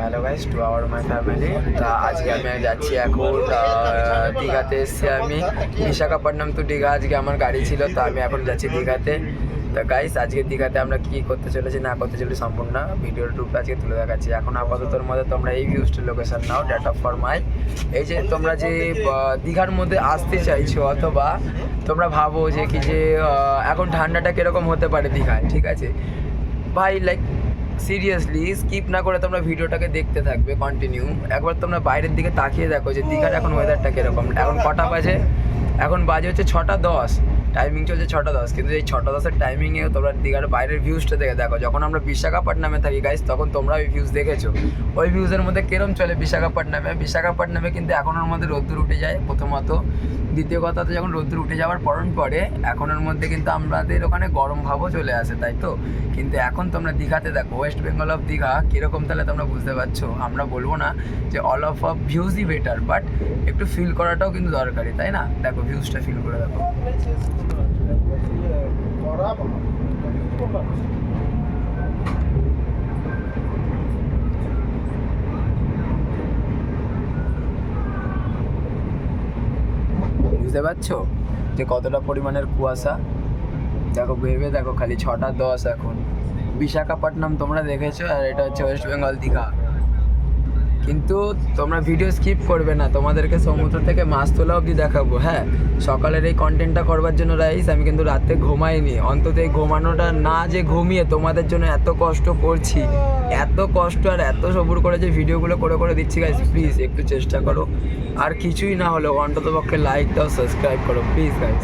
Hello guys, to our my family. তা আজকে আমি যাচ্ছি এখন দীঘাতে। এসেছি আমি বিশাখাপট্টনম টু দীঘা। আজকে আমার গাড়ি ছিল, তো আমি এখন যাচ্ছি দীঘাতে। তা গাইস, আজকে দীঘাতে আমরা কী করতে চলেছি না করতে চলেছি সম্পূর্ণ ভিডিওর টুকটা আজকে তুলে দেখাচ্ছি। এখন আপাততর মধ্যে তোমরা এই ভিউজটা লোকেশন নাও, ডেটা ফর মাই। এই যে তোমরা যে দীঘার মধ্যে আসতে চাইছো, অথবা তোমরা ভাবো যে কি যে এখন ঠান্ডাটা কীরকম হতে পারে দীঘায়, ঠিক আছে ভাই, লাইক সিরিয়াসলি স্কিপ না করে তোমরা ভিডিওটাকে দেখতে থাকবে কন্টিনিউ। একবার তোমরা বাইরের দিকে তাকিয়ে দেখো যে দীঘার এখন ওয়েদারটা কীরকম। এখন কটা বাজে? এখন বাজে হচ্ছে 6:10, টাইমিং চলছে 6:10। কিন্তু এই 6:10-এর টাইমিংয়েও তোমরা দীঘার বাইরের ভিউজটা দেখো। যখন আমরা বিশাখাপট্টনমে থাকি গাইস, তখন তোমরা ওই ভিউজ দেখেছো। ওই ভিউজের মধ্যে কেরম চলে বিশাখাপট্টনমে কিন্তু এখন ওর মধ্যে রোদ্দুর উঠে যায় প্রথমত। দ্বিতীয় কথা তো যখন রোদ্দুর উঠে যাওয়ার পরে এখনের মধ্যে কিন্তু আমাদের ওখানে গরম ভাবও চলে আসে, তাই তো। কিন্তু এখন তোমরা দীঘাতে দেখো, ওয়েস্ট বেঙ্গল অফ দীঘা কীরকম, তাহলে তোমরা বুঝতে পারছো। আমরা বলবো না যে অল অফ ভিউজই বেটার, বাট একটু ফিল করাটাও কিন্তু দরকারি, তাই না? দেখো ভিউজটা ফিল করে দেখো। বুঝতে পারছো যে কতটা পরিমাণের কুয়াশা? দেখো ভেবে দেখো, খালি 6:10 এখন। বিশাখাপট্টনম তোমরা দেখেছো, আর এটা হচ্ছে ওয়েস্ট বেঙ্গল দীঘা। কিন্তু তোমরা ভিডিও স্কিপ করবে না, তোমাদেরকে সমুদ্র থেকে মাছ তোলা অবধি দেখাবো। হ্যাঁ, সকালের এই কন্টেন্টটা করবার জন্য রাইস আমি কিন্তু রাতে ঘুমাইনি। অন্তত এই ঘুমানোটা না, যে ঘুমিয়ে তোমাদের জন্য এত কষ্ট করছি, এত কষ্ট আর এত সবুর করে যে ভিডিওগুলো করে দিচ্ছি গাইস, প্লিজ একটু চেষ্টা করো। আর কিছুই না হলেও অন্তত পক্ষে লাইক দাও, সাবস্ক্রাইব করো প্লিজ গাইস।